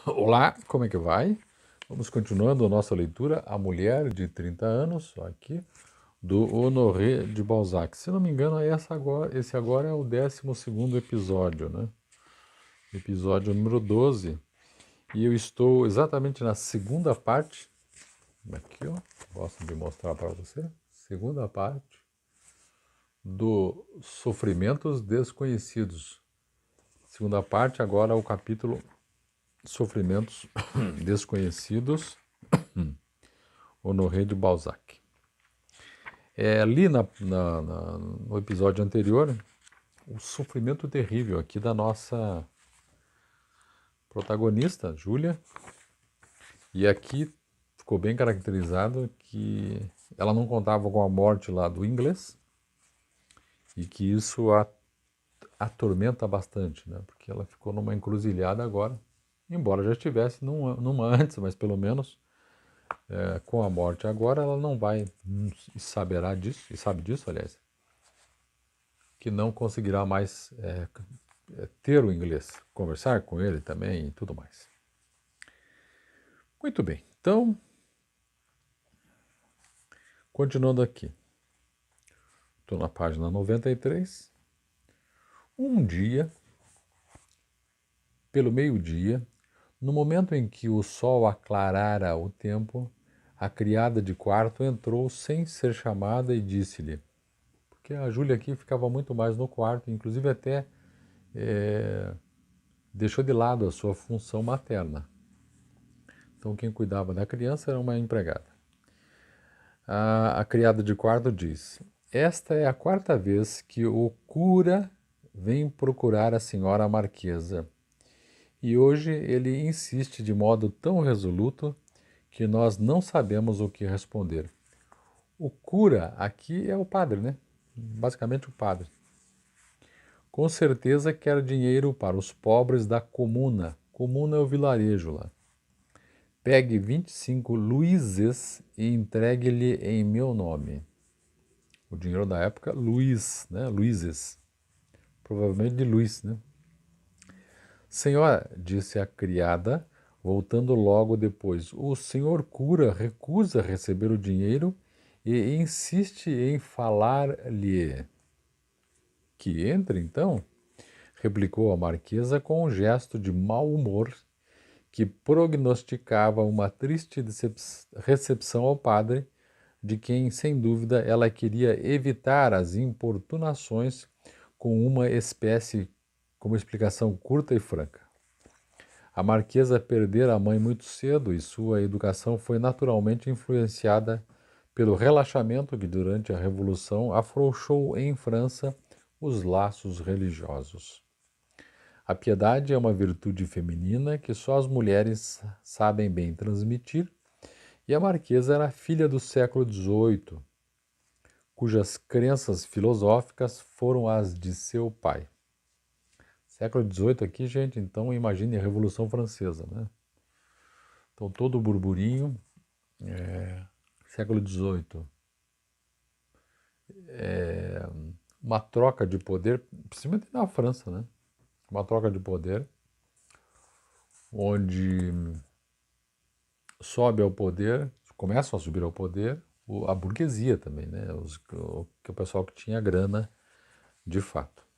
Olá, como é que vai? Vamos continuando a nossa leitura, A Mulher de 30 Anos, aqui, do Honoré de Balzac. Se não me engano, esse agora é o 12º episódio, né? Episódio número 12. E eu estou exatamente na segunda parte, aqui, ó, gosto de mostrar para você, segunda parte do Sofrimentos Desconhecidos. Segunda parte, agora o capítulo Sofrimentos Desconhecidos, Honoré de Balzac. Ali no episódio anterior, o sofrimento terrível aqui da nossa protagonista, Júlia, e aqui ficou bem caracterizado que ela não contava com a morte lá do inglês e que isso a atormenta bastante, né? Porque ela ficou numa encruzilhada agora, embora já estivesse numa antes, mas pelo menos com a morte agora ela não vai e saberá disso, e sabe disso, aliás, que não conseguirá mais ter o inglês, conversar com ele também e tudo mais. Muito bem, então, continuando aqui, estou na página 93. Um dia, pelo meio-dia, no momento em que o sol aclarara o tempo, a criada de quarto entrou sem ser chamada e disse-lhe, porque a Júlia aqui ficava muito mais no quarto, inclusive até deixou de lado a sua função materna. Então quem cuidava da criança era uma empregada. A criada de quarto diz: Esta é a quarta vez que o cura vem procurar a senhora Marquesa. E hoje ele insiste de modo tão resoluto que nós não sabemos o que responder. O cura aqui é o padre, né? Basicamente o padre. Com certeza quer dinheiro para os pobres da comuna. Comuna é o vilarejo lá. Pegue 25 luíses e entregue-lhe em meu nome. O dinheiro da época, Luiz, né? Luizes. Provavelmente de Luiz, né? Senhora, disse a criada, voltando logo depois, o senhor cura recusa receber o dinheiro e insiste em falar-lhe. Que entre, então, replicou a marquesa com um gesto de mau humor que prognosticava uma triste recepção ao padre, de quem, sem dúvida, ela queria evitar as importunações com uma espécie, como explicação curta e franca. A marquesa perdera a mãe muito cedo e sua educação foi naturalmente influenciada pelo relaxamento que, durante a Revolução, afrouxou em França os laços religiosos. A piedade é uma virtude feminina que só as mulheres sabem bem transmitir, e a marquesa era filha do século XVIII, cujas crenças filosóficas foram as de seu pai. Século XVIII aqui, gente, então imagine a Revolução Francesa, né? Então todo o burburinho, século XVIII, uma troca de poder, principalmente na França, né? Uma troca de poder, onde sobe ao poder, começam a subir ao poder, a burguesia também, né? O pessoal que tinha grana de fato.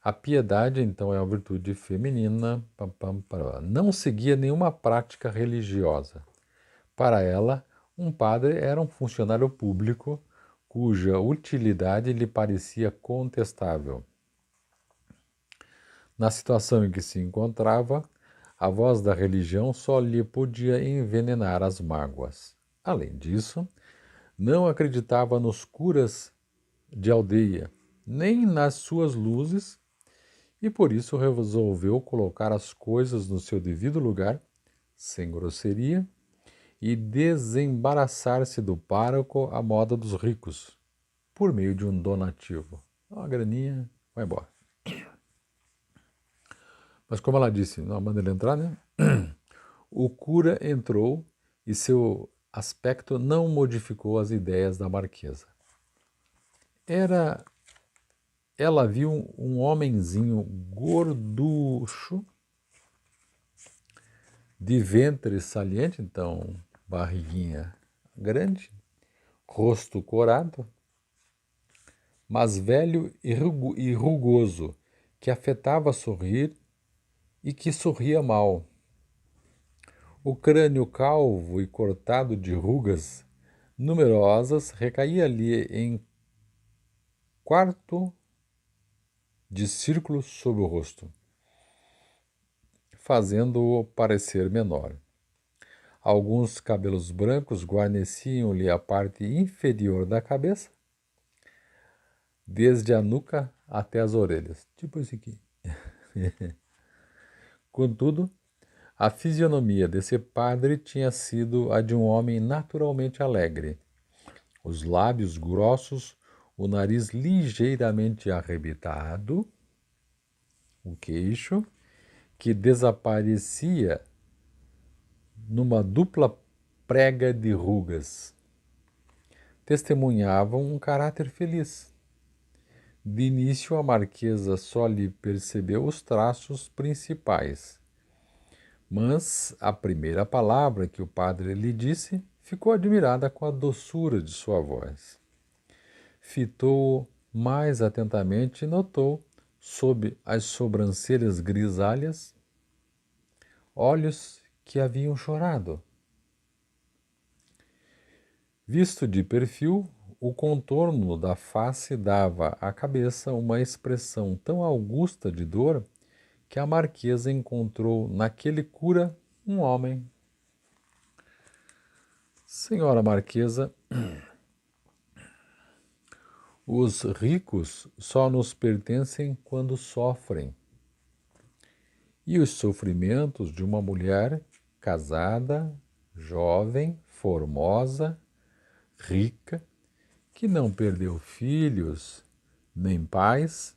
A piedade, então, é uma virtude feminina, não seguia nenhuma prática religiosa. Para ela, um padre era um funcionário público cuja utilidade lhe parecia contestável. Na situação em que se encontrava, a voz da religião só lhe podia envenenar as mágoas. Além disso, não acreditava nos curas de aldeia, nem nas suas luzes, e por isso resolveu colocar as coisas no seu devido lugar, sem grosseria, e desembaraçar-se do pároco à moda dos ricos, por meio de um donativo. Uma graninha, vai embora. Mas como ela disse, não manda ele entrar, né? O cura entrou e seu aspecto não modificou as ideias da marquesa. Ela viu um homenzinho gorducho, de ventre saliente, então barriguinha grande, rosto corado, mas velho e rugoso, que afetava sorrir e que sorria mal. O crânio calvo e cortado de rugas numerosas recaía-lhe em quarto de círculo sobre o rosto, fazendo-o parecer menor. Alguns cabelos brancos guarneciam-lhe a parte inferior da cabeça, desde a nuca até as orelhas. Tipo esse aqui. Contudo, a fisionomia desse padre tinha sido a de um homem naturalmente alegre. Os lábios grossos, o nariz ligeiramente arrebitado, o queixo, que desaparecia numa dupla prega de rugas, testemunhavam um caráter feliz. De início, a marquesa só lhe percebeu os traços principais, mas a primeira palavra que o padre lhe disse ficou admirada com a doçura de sua voz. Fitou-o mais atentamente e notou, sob as sobrancelhas grisalhas, olhos que haviam chorado. Visto de perfil, o contorno da face dava à cabeça uma expressão tão augusta de dor que a marquesa encontrou naquele cura um homem. Senhora Marquesa, os ricos só nos pertencem quando sofrem. E os sofrimentos de uma mulher casada, jovem, formosa, rica, que não perdeu filhos nem pais,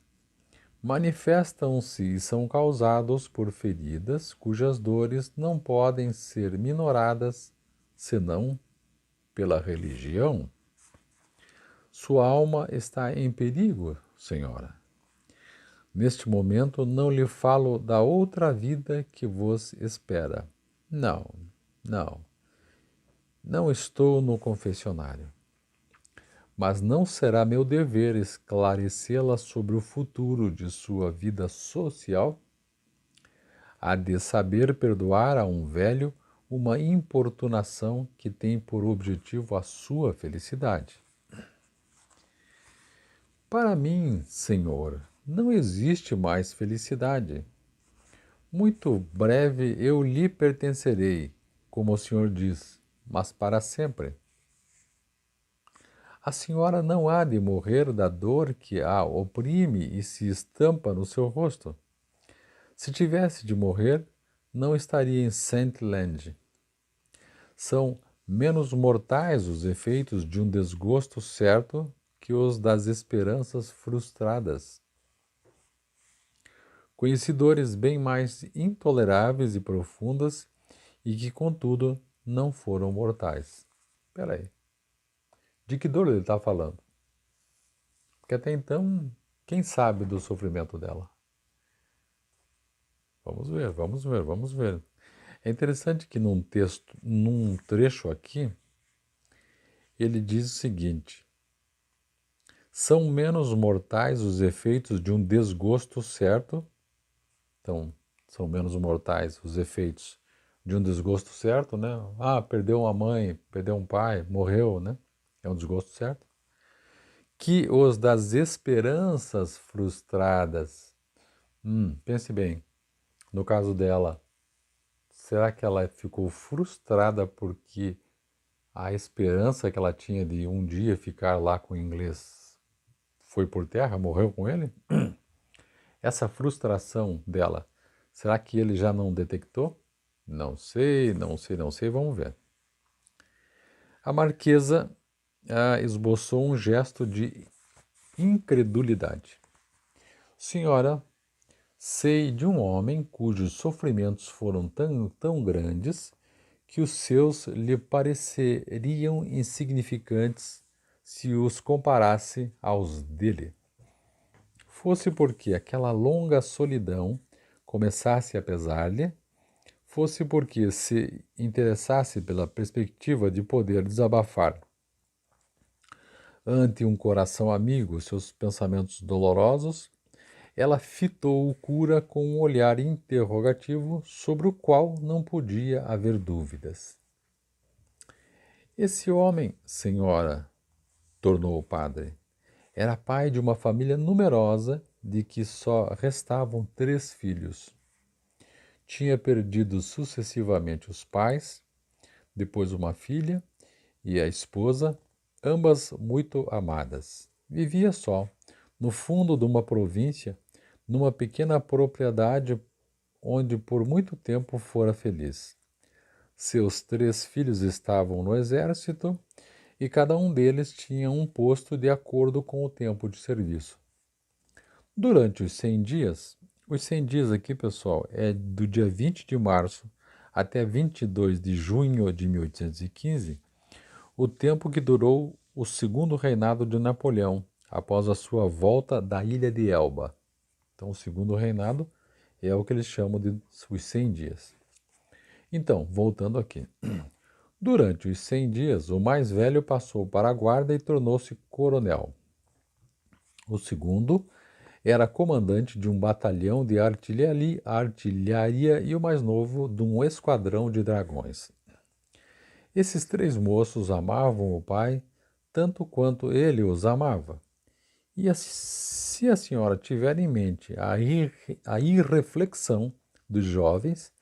manifestam-se e são causados por feridas cujas dores não podem ser minoradas senão pela religião. Sua alma está em perigo, senhora. Neste momento não lhe falo da outra vida que vos espera. Não, não. Não estou no confessionário. Mas não será meu dever esclarecê-la sobre o futuro de sua vida social? Há de saber perdoar a um velho uma importunação que tem por objetivo a sua felicidade. Para mim, senhor, não existe mais felicidade. Muito breve eu lhe pertencerei, como o senhor diz, mas para sempre. A senhora não há de morrer da dor que a oprime e se estampa no seu rosto. Se tivesse de morrer, não estaria em Saintland. São menos mortais os efeitos de um desgosto certo que os das esperanças frustradas. Conheci dores bem mais intoleráveis e profundas e que, contudo, não foram mortais. Espera aí. De que dor ele está falando? Porque até então, quem sabe do sofrimento dela? Vamos ver, vamos ver, vamos ver. É interessante que num trecho aqui, ele diz o seguinte: são menos mortais os efeitos de um desgosto certo. Então, são menos mortais os efeitos de um desgosto certo, né? Ah, perdeu uma mãe, perdeu um pai, morreu, né? É um desgosto certo. Que os das esperanças frustradas. Pense bem, no caso dela, será que ela ficou frustrada porque a esperança que ela tinha de um dia ficar lá com o inglês foi por terra, morreu com ele? Essa frustração dela, será que ele já não detectou? Não sei, não sei, não sei, vamos ver. A marquesa esboçou um gesto de incredulidade. Senhora, sei de um homem cujos sofrimentos foram tão grandes que os seus lhe pareceriam insignificantes se os comparasse aos dele. Fosse porque aquela longa solidão começasse a pesar-lhe, fosse porque se interessasse pela perspectiva de poder desabafar ante um coração amigo seus pensamentos dolorosos, ela fitou o cura com um olhar interrogativo sobre o qual não podia haver dúvidas. Esse homem, senhora, tornou o padre, era pai de uma família numerosa de que só restavam 3 filhos. Tinha perdido sucessivamente os pais, depois uma filha e a esposa, ambas muito amadas. Vivia só, no fundo de uma província, numa pequena propriedade onde por muito tempo fora feliz. Seus 3 filhos estavam no exército e cada um deles tinha um posto de acordo com o tempo de serviço. Durante os 100 dias aqui, pessoal, é do dia 20 de março até 22 de junho de 1815, o tempo que durou o segundo reinado de Napoleão, após a sua volta da ilha de Elba. Então, o segundo reinado é o que eles chamam de os 100 dias. Então, voltando aqui. Durante os 100 dias, o mais velho passou para a guarda e tornou-se coronel. O segundo era comandante de um batalhão de artilharia e o mais novo de um esquadrão de dragões. Esses 3 moços amavam o pai tanto quanto ele os amava. E se a senhora tiver em mente a irreflexão dos jovens,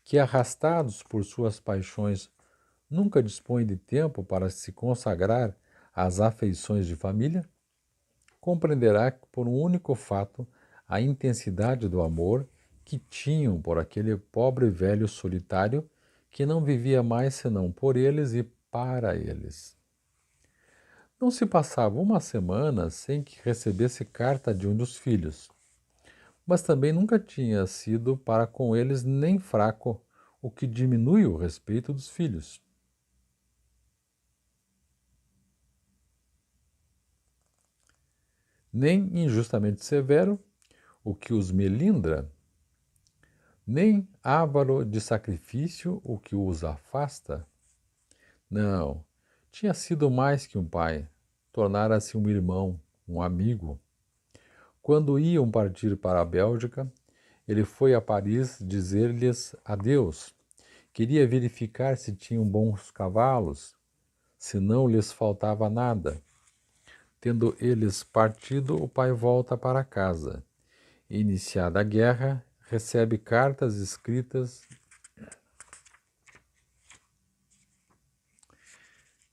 que arrastados por suas paixões nunca dispõem de tempo para se consagrar às afeições de família, compreenderá por um único fato a intensidade do amor que tinham por aquele pobre velho solitário que não vivia mais senão por eles e para eles. Não se passava uma semana sem que recebesse carta de um dos filhos, mas também nunca tinha sido para com eles nem fraco, o que diminui o respeito dos filhos. Nem injustamente severo, o que os melindra, nem avaro de sacrifício, o que os afasta. Não, tinha sido mais que um pai, tornara-se um irmão, um amigo. Quando iam partir para a Bélgica, ele foi a Paris dizer-lhes adeus. Queria verificar se tinham bons cavalos, se não lhes faltava nada. Tendo eles partido, o pai volta para casa. Iniciada a guerra, recebe cartas escritas.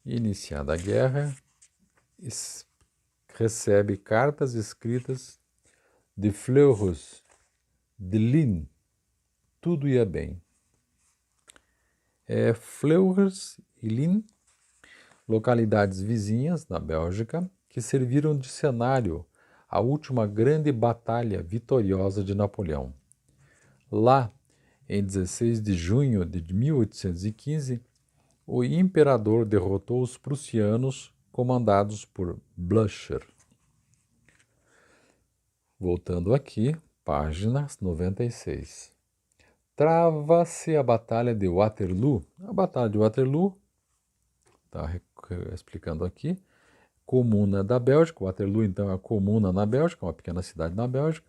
Iniciada a guerra, recebe cartas escritas de Fleurus, de Lille. Tudo ia bem. Fleurus e Lille, localidades vizinhas na Bélgica, que serviram de cenário à última grande batalha vitoriosa de Napoleão. Lá, em 16 de junho de 1815, o imperador derrotou os prussianos comandados por Blücher. Voltando aqui, página 96. Trava-se a Batalha de Waterloo. A Batalha de Waterloo, está explicando aqui, comuna da Bélgica. Waterloo, então, é a comuna na Bélgica, uma pequena cidade na Bélgica,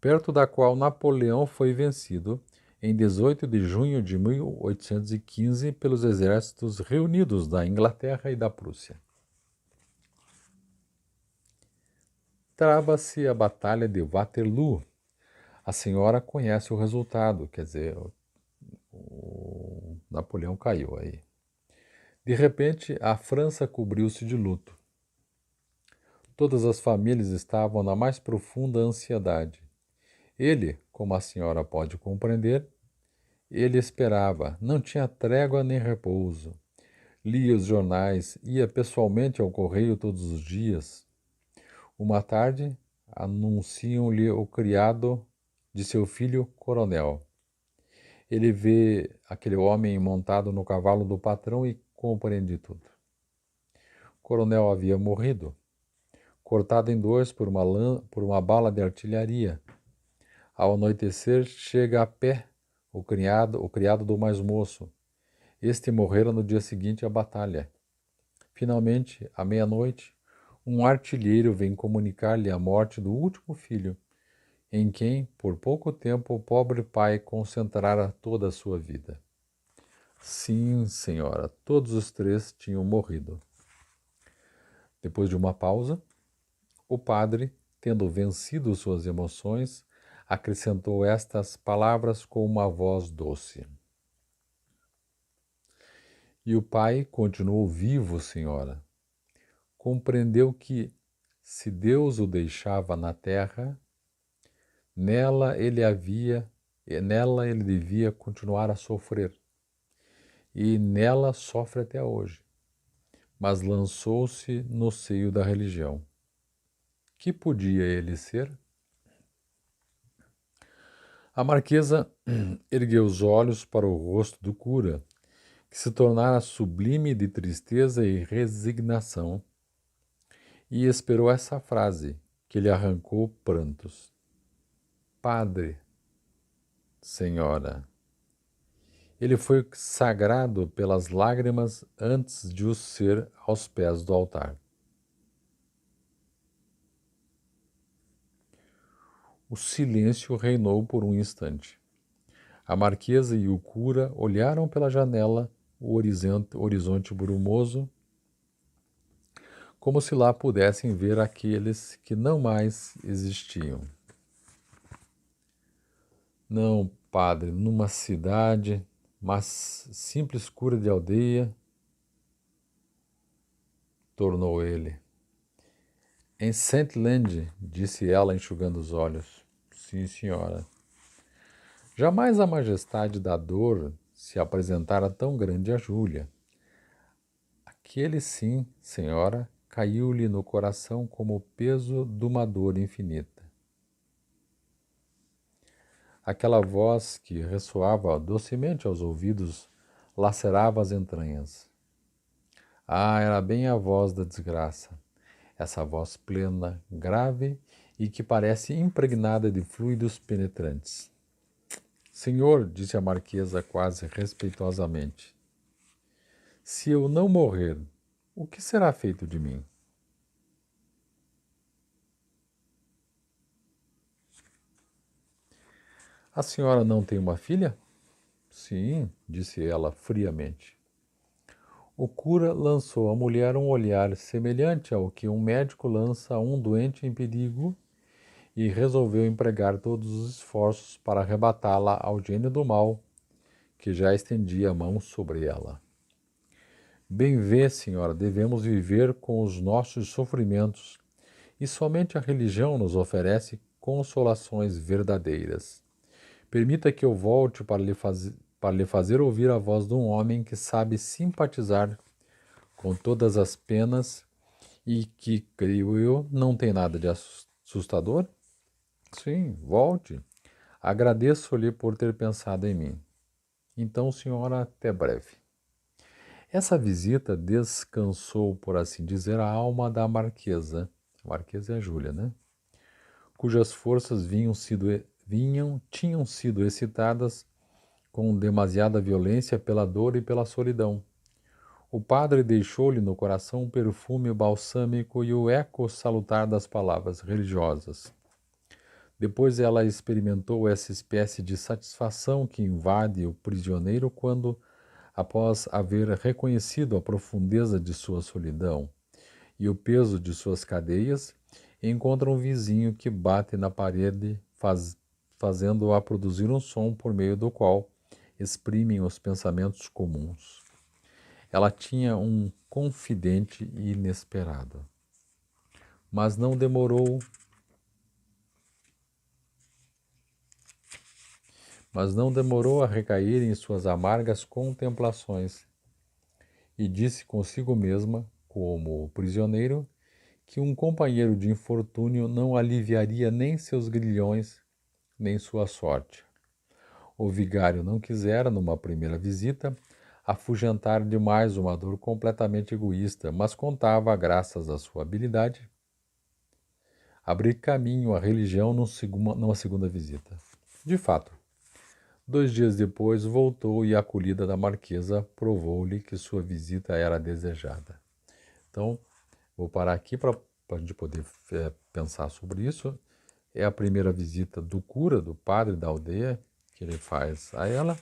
perto da qual Napoleão foi vencido em 18 de junho de 1815 pelos exércitos reunidos da Inglaterra e da Prússia. Trava-se a Batalha de Waterloo. A senhora conhece o resultado, quer dizer, o Napoleão caiu aí. De repente, a França cobriu-se de luto. Todas as famílias estavam na mais profunda ansiedade. Ele, como a senhora pode compreender, ele esperava, não tinha trégua nem repouso. Lia os jornais, ia pessoalmente ao correio todos os dias. Uma tarde, anunciam-lhe o criado de seu filho coronel. Ele vê aquele homem montado no cavalo do patrão e compreende tudo. O coronel havia morrido, cortado em 2 por uma bala de artilharia. Ao anoitecer, chega a pé o criado do mais moço. Este morrera no dia seguinte à batalha. Finalmente, à meia-noite, um artilheiro vem comunicar-lhe a morte do último filho, em quem, por pouco tempo, o pobre pai concentrara toda a sua vida. Sim, senhora, todos os três tinham morrido. Depois de uma pausa, o padre, tendo vencido suas emoções, acrescentou estas palavras com uma voz doce. E o pai continuou vivo, senhora. Compreendeu que, se Deus o deixava na terra, nela ele devia continuar a sofrer. E nela sofre até hoje. Mas lançou-se no seio da religião. Que podia ele ser? A marquesa ergueu os olhos para o rosto do cura, que se tornara sublime de tristeza e resignação, e esperou essa frase, que lhe arrancou prantos. Padre, senhora. Ele foi sagrado pelas lágrimas antes de o ser aos pés do altar. O silêncio reinou por um instante. A marquesa e o cura olharam pela janela o horizonte brumoso, como se lá pudessem ver aqueles que não mais existiam. Não, padre, numa cidade, mas simples cura de aldeia, tornou ele. Em Saint-Lande, disse ela, enxugando os olhos. Sim, senhora. Jamais a majestade da dor se apresentara tão grande a Júlia. Aquele sim, senhora, caiu-lhe no coração como o peso de uma dor infinita. Aquela voz que ressoava docemente aos ouvidos lacerava as entranhas. Ah, era bem a voz da desgraça, essa voz plena, grave e que parece impregnada de fluidos penetrantes. Senhor, disse a marquesa quase respeitosamente, se eu não morrer, o que será feito de mim? A senhora não tem uma filha? Sim, disse ela friamente. O cura lançou à mulher um olhar semelhante ao que um médico lança a um doente em perigo e resolveu empregar todos os esforços para arrebatá-la ao gênio do mal, que já estendia a mão sobre ela. Bem vê, senhora, devemos viver com os nossos sofrimentos e somente a religião nos oferece consolações verdadeiras. Permita que eu volte para lhe fazer ouvir a voz de um homem que sabe simpatizar com todas as penas e que, creio eu, não tem nada de assustador? Sim, volte. Agradeço-lhe por ter pensado em mim. Então, senhora, até breve. Essa visita descansou, por assim dizer, a alma da marquesa. A marquesa é a Júlia, né? Cujas forças tinham sido excitadas com demasiada violência pela dor e pela solidão. O padre deixou-lhe no coração um perfume balsâmico e o eco salutar das palavras religiosas. Depois ela experimentou essa espécie de satisfação que invade o prisioneiro quando, após haver reconhecido a profundeza de sua solidão e o peso de suas cadeias, encontra um vizinho que bate na parede, fazendo-a produzir um som por meio do qual exprimem os pensamentos comuns. Ela tinha um confidente inesperado. Mas não demorou a recair em suas amargas contemplações, e disse consigo mesma, como prisioneiro, que um companheiro de infortúnio não aliviaria nem seus grilhões, nem sua sorte. O vigário não quisera, numa primeira visita, afugentar demais uma dor completamente egoísta, mas contava, graças à sua habilidade, abrir caminho à religião numa segunda visita. De fato, 2 dias depois voltou e a acolhida da marquesa provou-lhe que sua visita era desejada. Então, vou parar aqui para a gente poder pensar sobre isso. É a primeira visita do cura, do padre da aldeia, que ele faz a ela.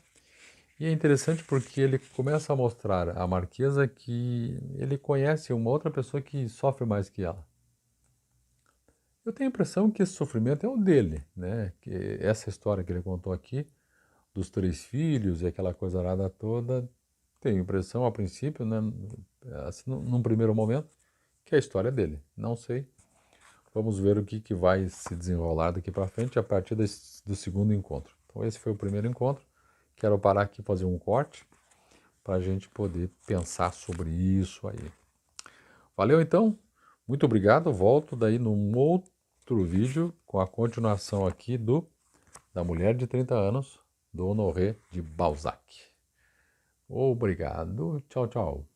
E é interessante porque ele começa a mostrar à marquesa que ele conhece uma outra pessoa que sofre mais que ela. Eu tenho a impressão que esse sofrimento é o dele, né? Que essa história que ele contou aqui, dos 3 filhos e aquela coisa arada toda, tenho a impressão, a princípio, né, assim, num primeiro momento, que é a história dele. Não sei. Vamos ver o que vai se desenrolar daqui para frente a partir do segundo encontro. Então, esse foi o primeiro encontro. Quero parar aqui e fazer um corte para a gente poder pensar sobre isso aí. Valeu então, muito obrigado. Volto daí num outro vídeo com a continuação aqui da Mulher de 30 anos, do Honoré de Balzac. Obrigado, tchau, tchau.